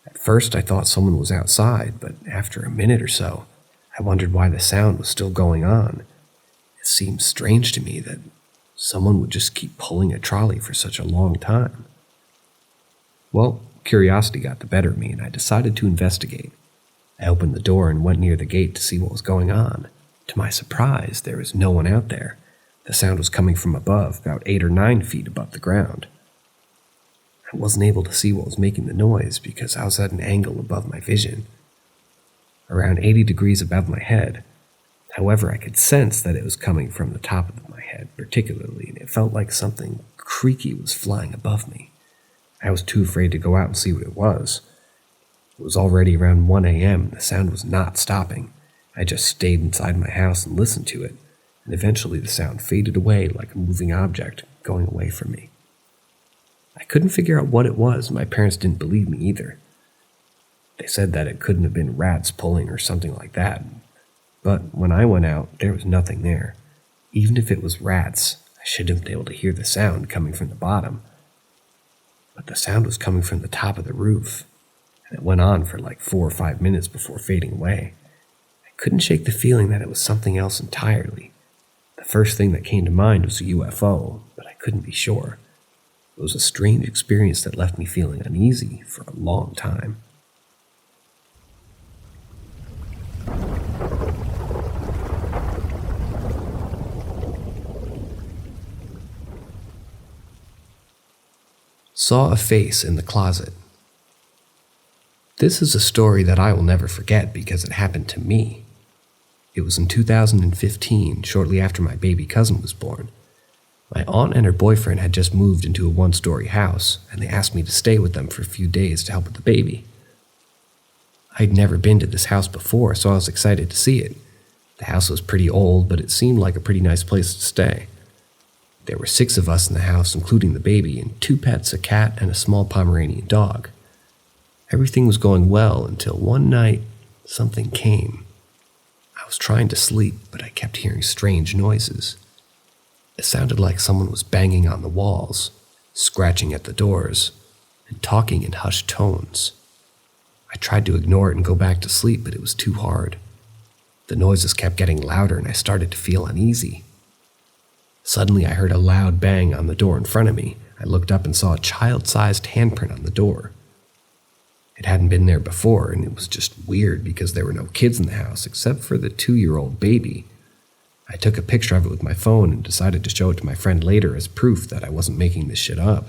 At first I thought someone was outside, but after a minute or so, I wondered why the sound was still going on. It seemed strange to me that someone would just keep pulling a trolley for such a long time. Well, curiosity got the better of me and I decided to investigate. I opened the door and went near the gate to see what was going on. To my surprise, there was no one out there. The sound was coming from above, about 8 or 9 feet above the ground. I wasn't able to see what was making the noise because I was at an angle above my vision, around 80 degrees above my head. However, I could sense that it was coming from the top of my head particularly, and it felt like something creaky was flying above me. I was too afraid to go out and see what it was. It was already around 1 a.m. and the sound was not stopping. I just stayed inside my house and listened to it, and eventually the sound faded away like a moving object going away from me. I couldn't figure out what it was, and my parents didn't believe me either. They said that it couldn't have been rats pulling or something like that. But when I went out, there was nothing there. Even if it was rats, I should have been able to hear the sound coming from the bottom. But the sound was coming from the top of the roof, and it went on for like 4 or 5 minutes before fading away. I couldn't shake the feeling that it was something else entirely. The first thing that came to mind was a UFO, but I couldn't be sure. It was a strange experience that left me feeling uneasy for a long time. Saw a face in the closet. This is a story that I will never forget because it happened to me. It was in 2015, shortly after my baby cousin was born. My aunt and her boyfriend had just moved into a 1-story house, and they asked me to stay with them for a few days to help with the baby. I'd never been to this house before, so I was excited to see it. The house was pretty old, but it seemed like a pretty nice place to stay. There were 6 of us in the house, including the baby, and 2 pets, a cat and a small Pomeranian dog. Everything was going well until one night, something came. I was trying to sleep, but I kept hearing strange noises. It sounded like someone was banging on the walls, scratching at the doors, and talking in hushed tones. I tried to ignore it and go back to sleep, but it was too hard. The noises kept getting louder, and I started to feel uneasy. Suddenly, I heard a loud bang on the door in front of me. I looked up and saw a child-sized handprint on the door. It hadn't been there before, and it was just weird because there were no kids in the house except for the 2-year-old baby. I took a picture of it with my phone and decided to show it to my friend later as proof that I wasn't making this shit up.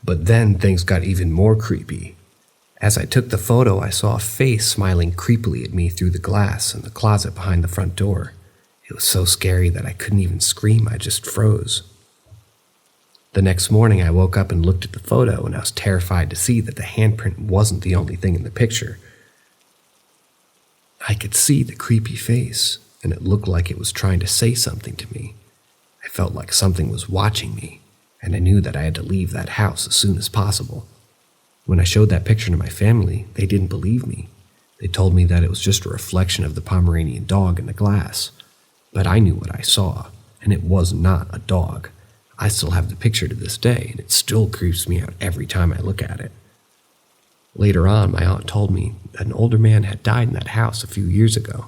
But then things got even more creepy. As I took the photo, I saw a face smiling creepily at me through the glass in the closet behind the front door. It was so scary that I couldn't even scream, I just froze. The next morning, I woke up and looked at the photo, and I was terrified to see that the handprint wasn't the only thing in the picture. I could see the creepy face, and it looked like it was trying to say something to me. I felt like something was watching me, and I knew that I had to leave that house as soon as possible. When I showed that picture to my family, they didn't believe me. They told me that it was just a reflection of the Pomeranian dog in the glass. But I knew what I saw, and it was not a dog. I still have the picture to this day, and it still creeps me out every time I look at it. Later on, my aunt told me that an older man had died in that house a few years ago.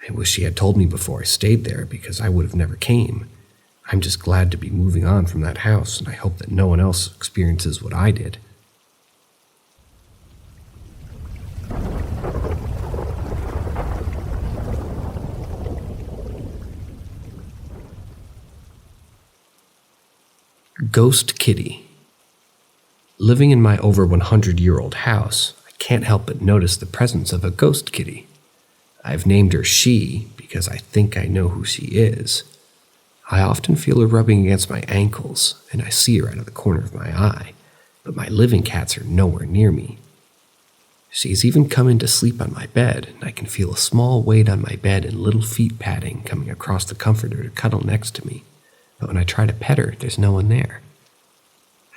I wish she had told me before I stayed there because I would have never came. I'm just glad to be moving on from that house, and I hope that no one else experiences what I did. Ghost Kitty. Living in my over 100-year-old house, I can't help but notice the presence of a ghost kitty. I've named her She because I think I know who she is. I often feel her rubbing against my ankles, and I see her out of the corner of my eye, but my living cats are nowhere near me. She's even come in to sleep on my bed, and I can feel a small weight on my bed and little feet padding coming across the comforter to cuddle next to me. But when I try to pet her, there's no one there.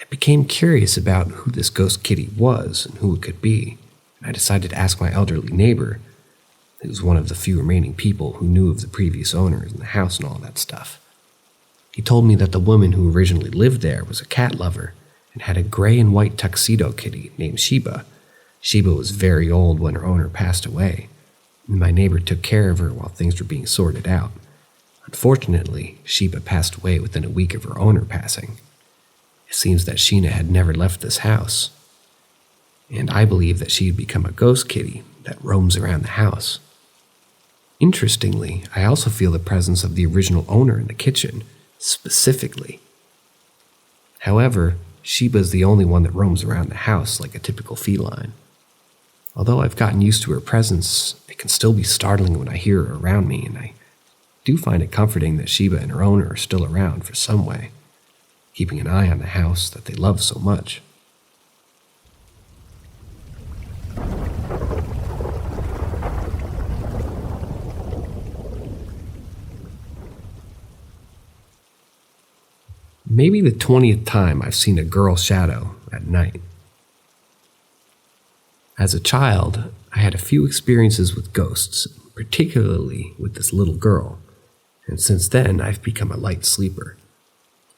I became curious about who this ghost kitty was and who it could be, and I decided to ask my elderly neighbor, who was one of the few remaining people who knew of the previous owners and the house and all that stuff. He told me that the woman who originally lived there was a cat lover and had a gray and white tuxedo kitty named Sheba. Sheba was very old when her owner passed away, and my neighbor took care of her while things were being sorted out. Unfortunately, Sheba passed away within a week of her owner passing. It seems that Sheena had never left this house, and I believe that she had become a ghost kitty that roams around the house. Interestingly, I also feel the presence of the original owner in the kitchen, specifically. However, Sheba is the only one that roams around the house like a typical feline. Although I've gotten used to her presence, it can still be startling when I hear her around me, and I do find it comforting that Sheba and her owner are still around for some way, keeping an eye on the house that they love so much. Maybe the 20th time I've seen a girl shadow at night. As a child, I had a few experiences with ghosts, particularly with this little girl, and since then I've become a light sleeper.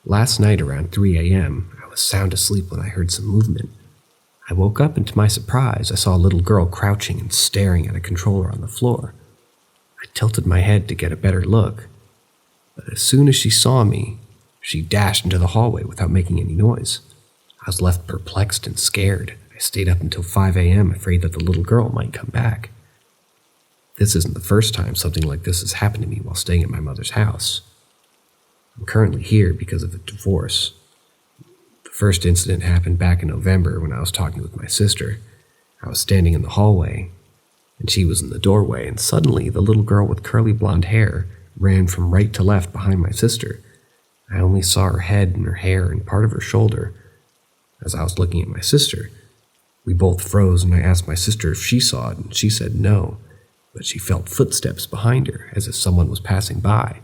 Last night around 3 a.m., I was sound asleep when I heard some movement. I woke up and to my surprise, I saw a little girl crouching and staring at a controller on the floor. I tilted my head to get a better look, but as soon as she saw me, she dashed into the hallway without making any noise. I was left perplexed and scared. I stayed up until 5 a.m. afraid that the little girl might come back. This isn't the first time something like this has happened to me while staying at my mother's house. I'm currently here because of a divorce. The first incident happened back in November when I was talking with my sister. I was standing in the hallway, and she was in the doorway, and suddenly the little girl with curly blonde hair ran from right to left behind my sister. I only saw her head and her hair and part of her shoulder. As I was looking at my sister, we both froze, and I asked my sister if she saw it, and she said no, but she felt footsteps behind her as if someone was passing by.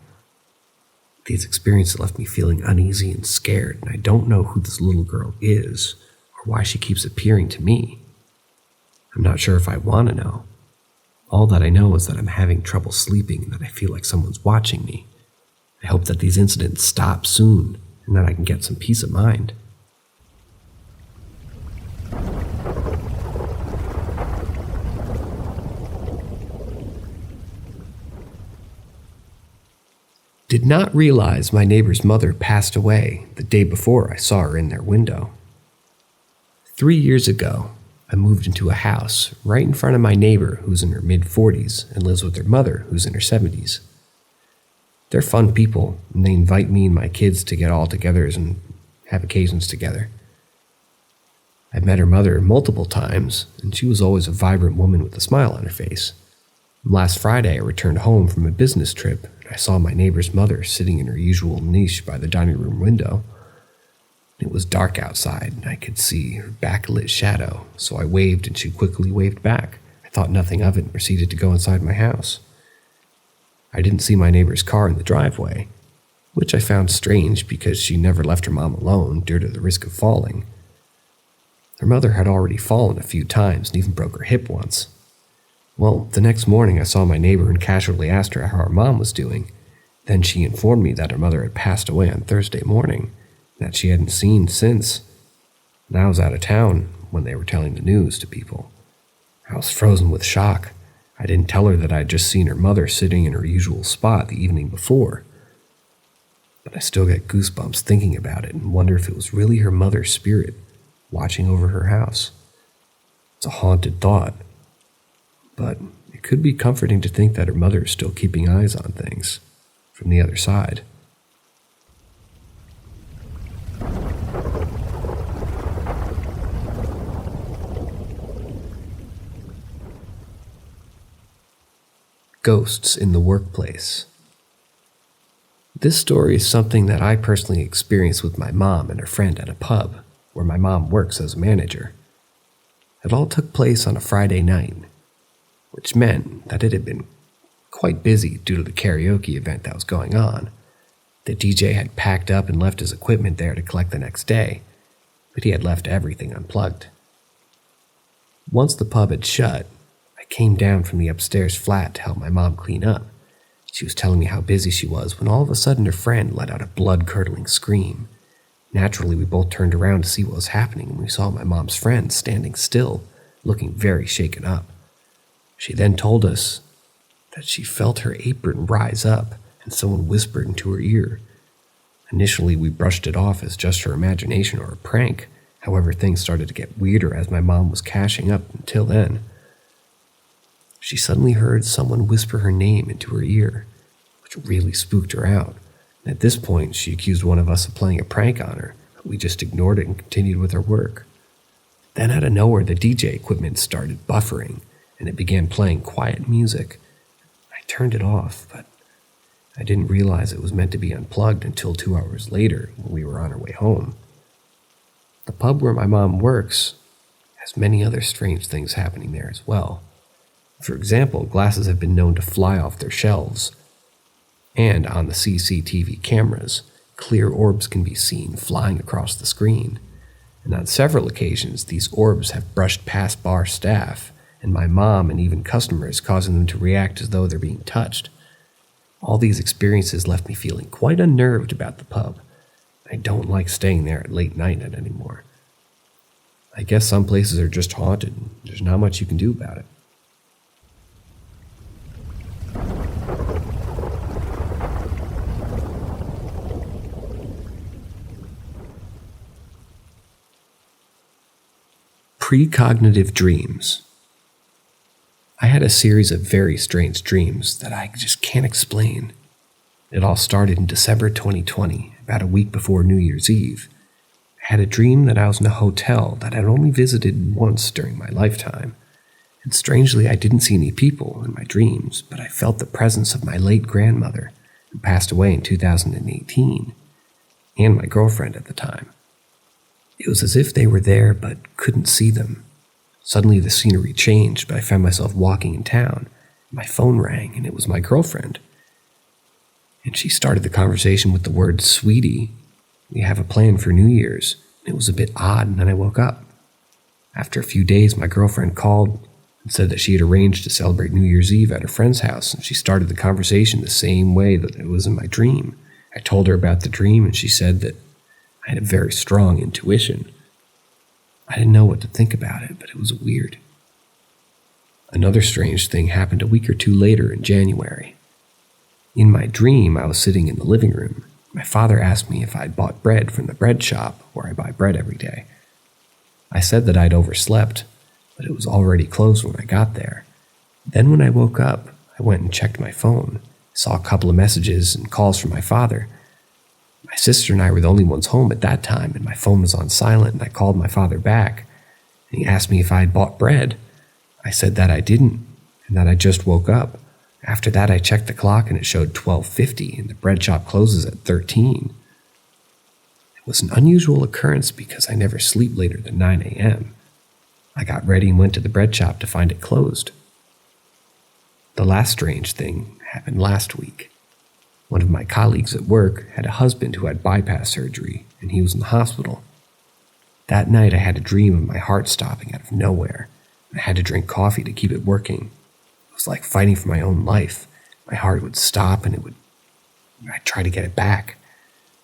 These experiences left me feeling uneasy and scared, and I don't know who this little girl is or why she keeps appearing to me. I'm not sure if I want to know. All that I know is that I'm having trouble sleeping and that I feel like someone's watching me. I hope that these incidents stop soon and that I can get some peace of mind. Did not realize my neighbor's mother passed away the day before I saw her in their window. 3 years ago, I moved into a house right in front of my neighbor who's in her mid-40s and lives with her mother who's in her 70s. They're fun people, and they invite me and my kids to get all-togethers and have occasions together. I've met her mother multiple times, and she was always a vibrant woman with a smile on her face. Last Friday, I returned home from a business trip, and I saw my neighbor's mother sitting in her usual niche by the dining room window. It was dark outside, and I could see her backlit shadow, so I waved and she quickly waved back. I thought nothing of it and proceeded to go inside my house. I didn't see my neighbor's car in the driveway, which I found strange because she never left her mom alone due to the risk of falling. Her mother had already fallen a few times and even broke her hip once. Well, the next morning I saw my neighbor and casually asked her how her mom was doing. Then she informed me that her mother had passed away on Thursday morning, and that she hadn't seen since. And I was out of town when they were telling the news to people. I was frozen with shock. I didn't tell her that I had just seen her mother sitting in her usual spot the evening before. But I still get goosebumps thinking about it and wonder if it was really her mother's spirit watching over her house. It's a haunted thought, but it could be comforting to think that her mother is still keeping eyes on things from the other side. Ghosts in the workplace. This story is something that I personally experienced with my mom and her friend at a pub, where my mom works as a manager. It all took place on a Friday night, which meant that it had been quite busy due to the karaoke event that was going on. The DJ had packed up and left his equipment there to collect the next day, but he had left everything unplugged. Once the pub had shut, I came down from the upstairs flat to help my mom clean up. She was telling me how busy she was when all of a sudden her friend let out a blood-curdling scream. Naturally, we both turned around to see what was happening, and we saw my mom's friend standing still, looking very shaken up. She then told us that she felt her apron rise up, and someone whispered into her ear. Initially, we brushed it off as just her imagination or a prank. However, things started to get weirder as my mom was cashing up until then. She suddenly heard someone whisper her name into her ear, which really spooked her out. At this point, she accused one of us of playing a prank on her, but we just ignored it and continued with our work. Then out of nowhere, the DJ equipment started buffering, and it began playing quiet music. I turned it off, but I didn't realize it was meant to be unplugged until 2 hours later when we were on our way home. The pub where my mom works has many other strange things happening there as well. For example, glasses have been known to fly off their shelves, and on the CCTV cameras, clear orbs can be seen flying across the screen. And on several occasions, these orbs have brushed past bar staff, and my mom and even customers, causing them to react as though they're being touched. All these experiences left me feeling quite unnerved about the pub. I don't like staying there at late night anymore. I guess some places are just haunted, and there's not much you can do about it. Precognitive dreams. I had a series of very strange dreams that I just can't explain. It all started in December 2020, about a week before New Year's Eve. I had a dream that I was in a hotel that I'd only visited once during my lifetime. And strangely, I didn't see any people in my dreams, but I felt the presence of my late grandmother, who passed away in 2018, and my girlfriend at the time. It was as if they were there but couldn't see them. Suddenly the scenery changed, but I found myself walking in town. My phone rang, and it was my girlfriend. And she started the conversation with the word, "Sweetie, we have a plan for New Year's." It was a bit odd, and then I woke up. After a few days, my girlfriend called and said that she had arranged to celebrate New Year's Eve at her friend's house, and she started the conversation the same way that it was in my dream. I told her about the dream, and she said that I had a very strong intuition. I didn't know what to think about it, but it was weird. Another strange thing happened a week or two later in January. In my dream, I was sitting in the living room. My father asked me if I'd bought bread from the bread shop where I buy bread every day. I said that I'd overslept, but it was already closed when I got there. Then when I woke up, I went and checked my phone, saw a couple of messages and calls from my father. My sister and I were the only ones home at that time, and my phone was on silent, and I called my father back, and he asked me if I had bought bread. I said that I didn't, and that I just woke up. After that, I checked the clock, and it showed 12:50, and the bread shop closes at 13. It was an unusual occurrence because I never sleep later than 9 a.m. I got ready and went to the bread shop to find it closed. The last strange thing happened last week. One of my colleagues at work had a husband who had bypass surgery, and he was in the hospital. That night, I had a dream of my heart stopping out of nowhere. I had to drink coffee to keep it working. It was like fighting for my own life. My heart would stop, and I'd try to get it back.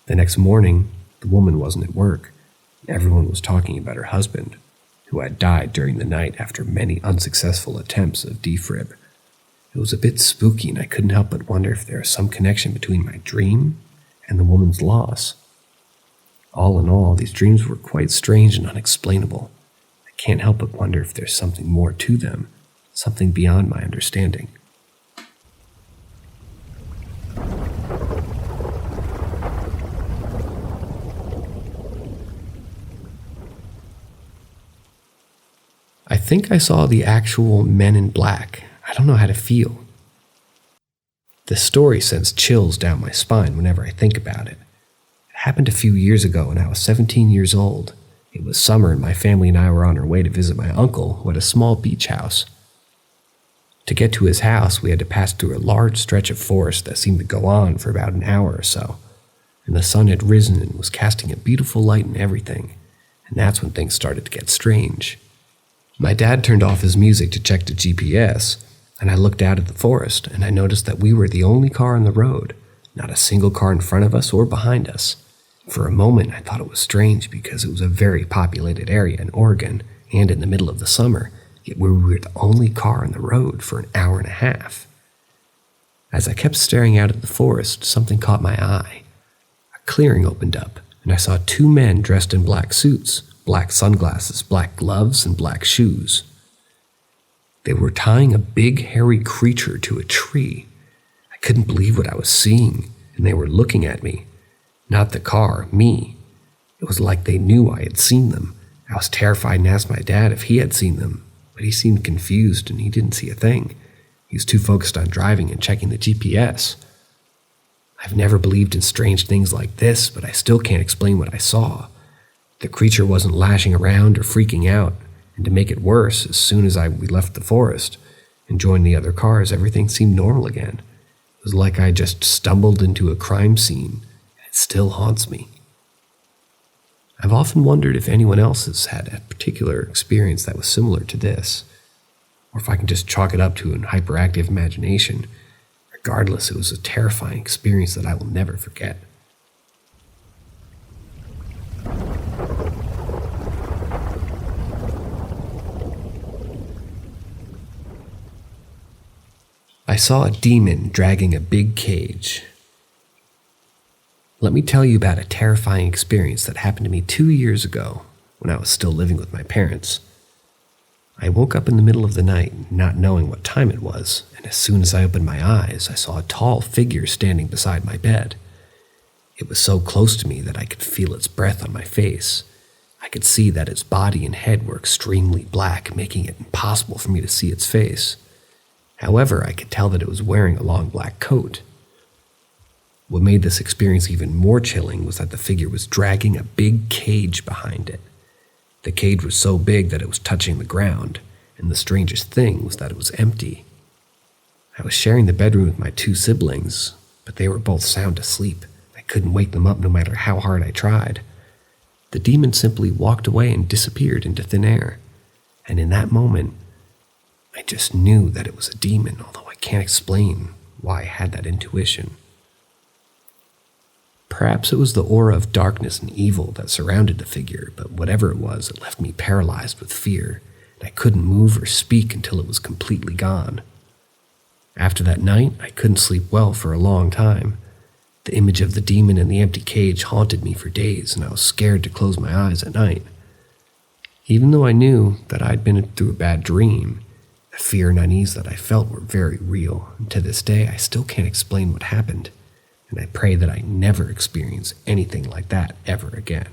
The next morning, the woman wasn't at work. Everyone was talking about her husband, who had died during the night after many unsuccessful attempts of defib. It was a bit spooky, and I couldn't help but wonder if there was some connection between my dream and the woman's loss. All in all, these dreams were quite strange and unexplainable. I can't help but wonder if there's something more to them, something beyond my understanding. I think I saw the actual Men in Black. I don't know how to feel. This story sends chills down my spine whenever I think about it. It happened a few years ago when I was 17 years old. It was summer and my family and I were on our way to visit my uncle, who had a small beach house. To get to his house, we had to pass through a large stretch of forest that seemed to go on for about an hour or so, and the sun had risen and was casting a beautiful light on everything, and that's when things started to get strange. My dad turned off his music to check the GPS, and I looked out at the forest, and I noticed that we were the only car on the road, not a single car in front of us or behind us. For a moment, I thought it was strange because it was a very populated area in Oregon and in the middle of the summer, yet we were the only car on the road for an hour and a half. As I kept staring out at the forest, something caught my eye. A clearing opened up, and I saw two men dressed in black suits, black sunglasses, black gloves, and black shoes. They were tying a big, hairy creature to a tree. I couldn't believe what I was seeing, and they were looking at me. Not the car, me. It was like they knew I had seen them. I was terrified and asked my dad if he had seen them, but he seemed confused and he didn't see a thing. He was too focused on driving and checking the GPS. I've never believed in strange things like this, but I still can't explain what I saw. The creature wasn't lashing around or freaking out, and to make it worse, as soon as we left the forest and joined the other cars, everything seemed normal again. It was like I just stumbled into a crime scene, and it still haunts me. I've often wondered if anyone else has had a particular experience that was similar to this, or if I can just chalk it up to an hyperactive imagination. Regardless, it was a terrifying experience that I will never forget. I saw a demon dragging a big cage. Let me tell you about a terrifying experience that happened to me 2 years ago when I was still living with my parents. I woke up in the middle of the night, not knowing what time it was, and as soon as I opened my eyes, I saw a tall figure standing beside my bed. It was so close to me that I could feel its breath on my face. I could see that its body and head were extremely black, making it impossible for me to see its face. However, I could tell that it was wearing a long black coat. What made this experience even more chilling was that the figure was dragging a big cage behind it. The cage was so big that it was touching the ground, and the strangest thing was that it was empty. I was sharing the bedroom with my two siblings, but they were both sound asleep. I couldn't wake them up no matter how hard I tried. The demon simply walked away and disappeared into thin air, and in that moment, I just knew that it was a demon, although I can't explain why I had that intuition. Perhaps it was the aura of darkness and evil that surrounded the figure, but whatever it was, it left me paralyzed with fear, and I couldn't move or speak until it was completely gone. After that night, I couldn't sleep well for a long time. The image of the demon in the empty cage haunted me for days, and I was scared to close my eyes at night. Even though I knew that I'd been through a bad dream, the fear and unease that I felt were very real, and to this day I still can't explain what happened, and I pray that I never experience anything like that ever again.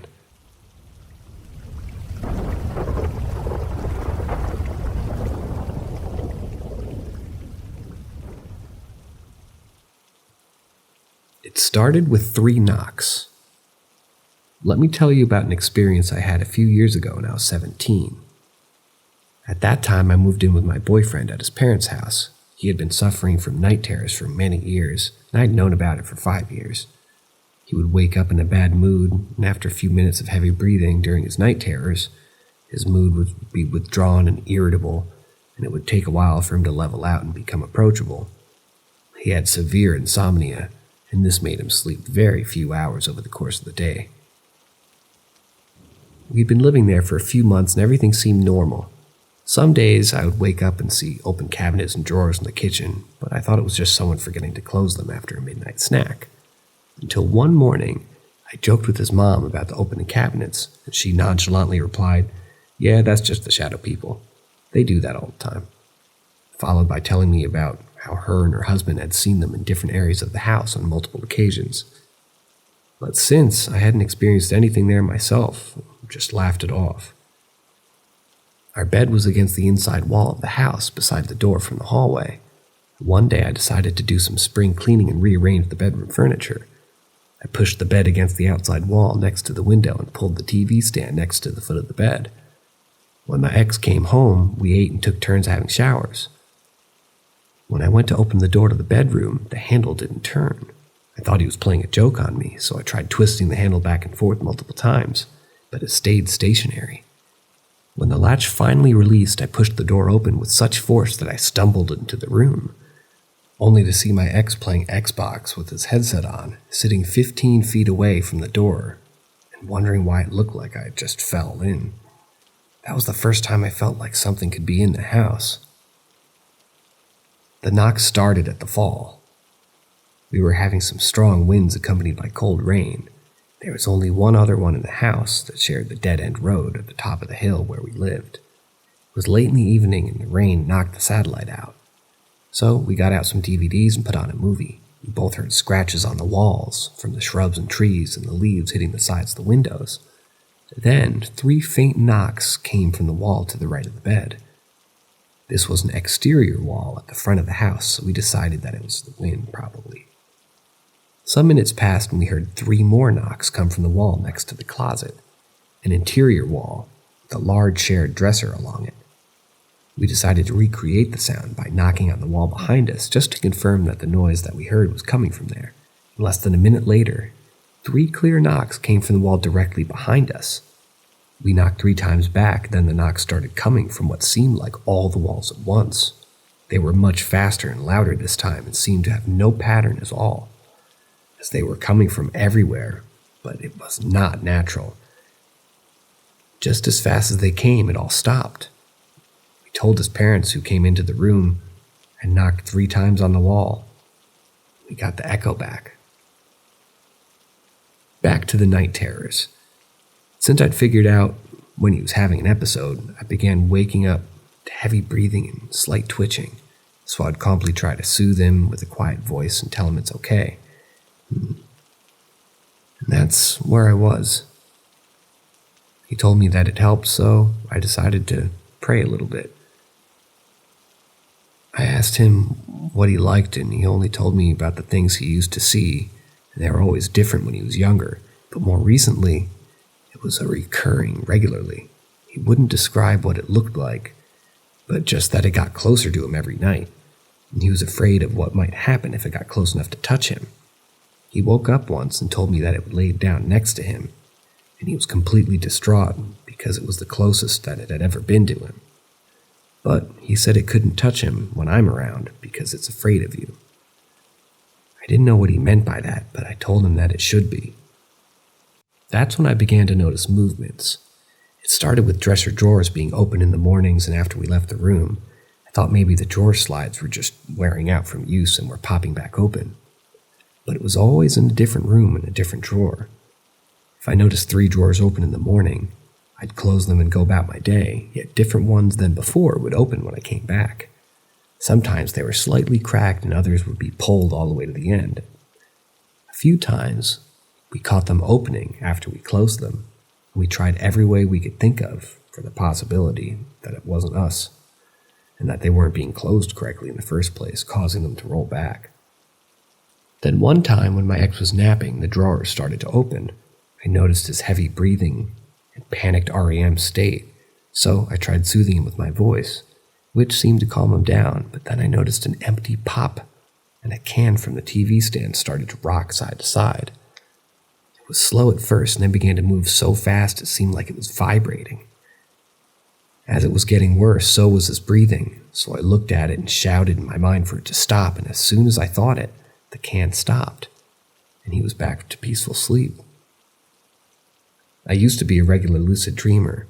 It started with 3 knocks. Let me tell you about an experience I had a few years ago when I was 17. At that time, I moved in with my boyfriend at his parents' house. He had been suffering from night terrors for many years, and I'd known about it for 5 years. He would wake up in a bad mood, and after a few minutes of heavy breathing during his night terrors, his mood would be withdrawn and irritable, and it would take a while for him to level out and become approachable. He had severe insomnia, and this made him sleep very few hours over the course of the day. We'd been living there for a few months, and everything seemed normal. Some days I would wake up and see open cabinets and drawers in the kitchen, but I thought it was just someone forgetting to close them after a midnight snack. Until one morning, I joked with his mom about the opening cabinets, and she nonchalantly replied, "Yeah, that's just the shadow people. They do that all the time," followed by telling me about how her and her husband had seen them in different areas of the house on multiple occasions. But since I hadn't experienced anything there myself, I just laughed it off. Our bed was against the inside wall of the house beside the door from the hallway. One day I decided to do some spring cleaning and rearrange the bedroom furniture. I pushed the bed against the outside wall next to the window and pulled the TV stand next to the foot of the bed. When my ex came home, we ate and took turns having showers. When I went to open the door to the bedroom, the handle didn't turn. I thought he was playing a joke on me, so I tried twisting the handle back and forth multiple times, but it stayed stationary. When the latch finally released, I pushed the door open with such force that I stumbled into the room, only to see my ex playing Xbox with his headset on, sitting 15 feet away from the door, and wondering why it looked like I just fell in. That was the first time I felt like something could be in the house. The knock started at the fall. We were having some strong winds accompanied by cold rain. There was only one other one in the house that shared the dead-end road at the top of the hill where we lived. It was late in the evening and the rain knocked the satellite out. So we got out some DVDs and put on a movie. We both heard scratches on the walls from the shrubs and trees and the leaves hitting the sides of the windows. Then 3 faint knocks came from the wall to the right of the bed. This was an exterior wall at the front of the house, so we decided that it was the wind, probably. Some minutes passed and we heard 3 more knocks come from the wall next to the closet, an interior wall with a large shared dresser along it. We decided to recreate the sound by knocking on the wall behind us just to confirm that the noise that we heard was coming from there. Less than a minute later, 3 clear knocks came from the wall directly behind us. We knocked 3 times back, then the knocks started coming from what seemed like all the walls at once. They were much faster and louder this time and seemed to have no pattern at all, as they were coming from everywhere, but it was not natural. Just as fast as they came, it all stopped. We told his parents, who came into the room and knocked 3 times on the wall. We got the echo back. Back to the night terrors. Since I'd figured out when he was having an episode, I began waking up to heavy breathing and slight twitching, so I'd calmly try to soothe him with a quiet voice and tell him it's okay. And that's where I was. He told me that it helped, so I decided to pray a little bit. I asked him what he liked, and he only told me about the things he used to see, and they were always different when he was younger, but more recently, it was recurring regularly. He wouldn't describe what it looked like, but just that it got closer to him every night, and he was afraid of what might happen if it got close enough to touch him. He woke up once and told me that it would lay down next to him, and he was completely distraught because it was the closest that it had ever been to him. But he said it couldn't touch him when I'm around because it's afraid of you. I didn't know what he meant by that, but I told him that it should be. That's when I began to notice movements. It started with dresser drawers being open in the mornings and after we left the room. I thought maybe the drawer slides were just wearing out from use and were popping back open. But it was always in a different room in a different drawer. If I noticed 3 drawers open in the morning, I'd close them and go about my day, yet different ones than before would open when I came back. Sometimes they were slightly cracked and others would be pulled all the way to the end. A few times, we caught them opening after we closed them, and we tried every way we could think of for the possibility that it wasn't us, and that they weren't being closed correctly in the first place, causing them to roll back. Then one time when my ex was napping, the drawers started to open. I noticed his heavy breathing and panicked REM state, so I tried soothing him with my voice, which seemed to calm him down, but then I noticed an empty pop, and a can from the TV stand started to rock side to side. It was slow at first and then began to move so fast it seemed like it was vibrating. As it was getting worse, so was his breathing, so I looked at it and shouted in my mind for it to stop, and as soon as I thought it, the can stopped, and he was back to peaceful sleep. I used to be a regular lucid dreamer,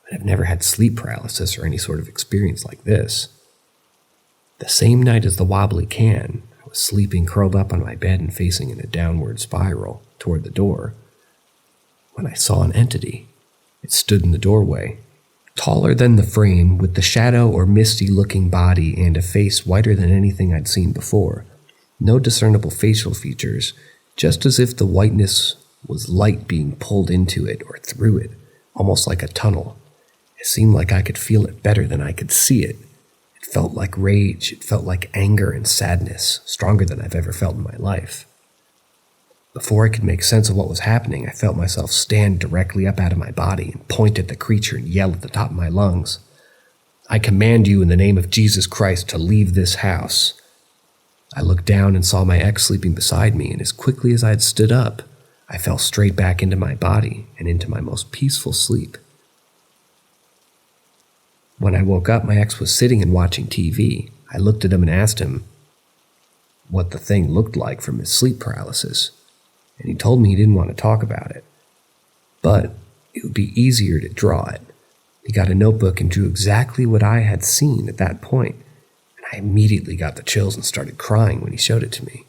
but I've never had sleep paralysis or any sort of experience like this. The same night as the wobbly can, I was sleeping curled up on my bed and facing in a downward spiral toward the door, when I saw an entity. It stood in the doorway, taller than the frame, with the shadow or misty-looking body and a face whiter than anything I'd seen before. No discernible facial features, just as if the whiteness was light being pulled into it or through it, almost like a tunnel. It seemed like I could feel it better than I could see it. It felt like rage, it felt like anger and sadness, stronger than I've ever felt in my life. Before I could make sense of what was happening, I felt myself stand directly up out of my body and point at the creature and yell at the top of my lungs, "I command you in the name of Jesus Christ to leave this house." I looked down and saw my ex sleeping beside me, and as quickly as I had stood up, I fell straight back into my body and into my most peaceful sleep. When I woke up, my ex was sitting and watching TV. I looked at him and asked him what the thing looked like from his sleep paralysis, and he told me he didn't want to talk about it, but it would be easier to draw it. He got a notebook and drew exactly what I had seen at that point, and I immediately got the chills and started crying when he showed it to me.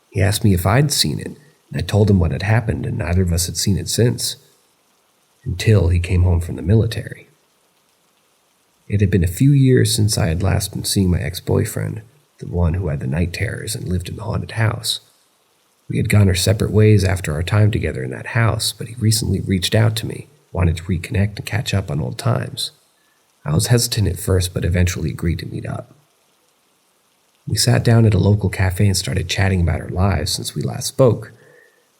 He asked me if I'd seen it, and I told him what had happened, and neither of us had seen it since, until he came home from the military. It had been a few years since I had last been seeing my ex-boyfriend, the one who had the night terrors and lived in the haunted house. We had gone our separate ways after our time together in that house, but he recently reached out to me, wanted to reconnect and catch up on old times. I was hesitant at first, but eventually agreed to meet up. We sat down at a local cafe and started chatting about our lives since we last spoke,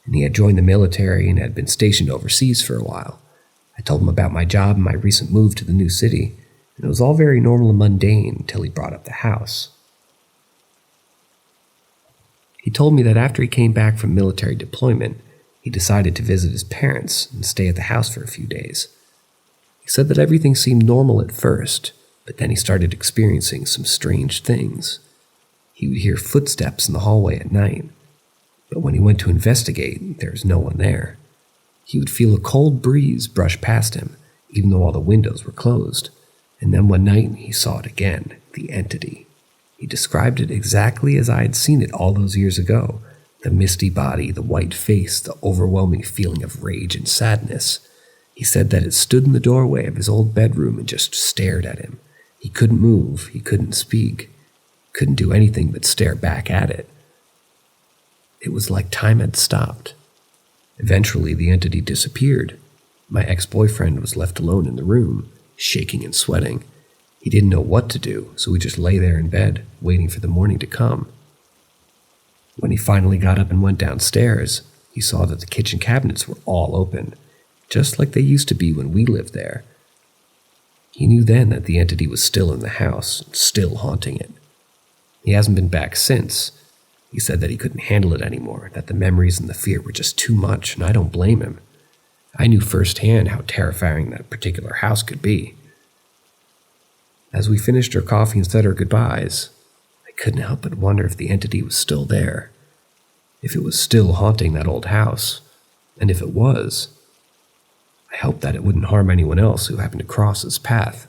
and he had joined the military and had been stationed overseas for a while. I told him about my job and my recent move to the new city, and it was all very normal and mundane until he brought up the house. He told me that after he came back from military deployment, he decided to visit his parents and stay at the house for a few days. He said that everything seemed normal at first, but then he started experiencing some strange things. He would hear footsteps in the hallway at night, but when he went to investigate, there was no one there. He would feel a cold breeze brush past him, even though all the windows were closed, and then one night he saw it again, the entity. He described it exactly as I had seen it all those years ago. The misty body, the white face, the overwhelming feeling of rage and sadness. He said that it stood in the doorway of his old bedroom and just stared at him. He couldn't move, he couldn't speak, couldn't do anything but stare back at it. It was like time had stopped. Eventually, the entity disappeared. My ex-boyfriend was left alone in the room, shaking and sweating. He didn't know what to do, so he just lay there in bed, waiting for the morning to come. When he finally got up and went downstairs, he saw that the kitchen cabinets were all open, just like they used to be when we lived there. He knew then that the entity was still in the house, still haunting it. He hasn't been back since. He said that he couldn't handle it anymore, that the memories and the fear were just too much, and I don't blame him. I knew firsthand how terrifying that particular house could be. As we finished our coffee and said our goodbyes, I couldn't help but wonder if the entity was still there, if it was still haunting that old house, and if it was, I hoped that it wouldn't harm anyone else who happened to cross its path.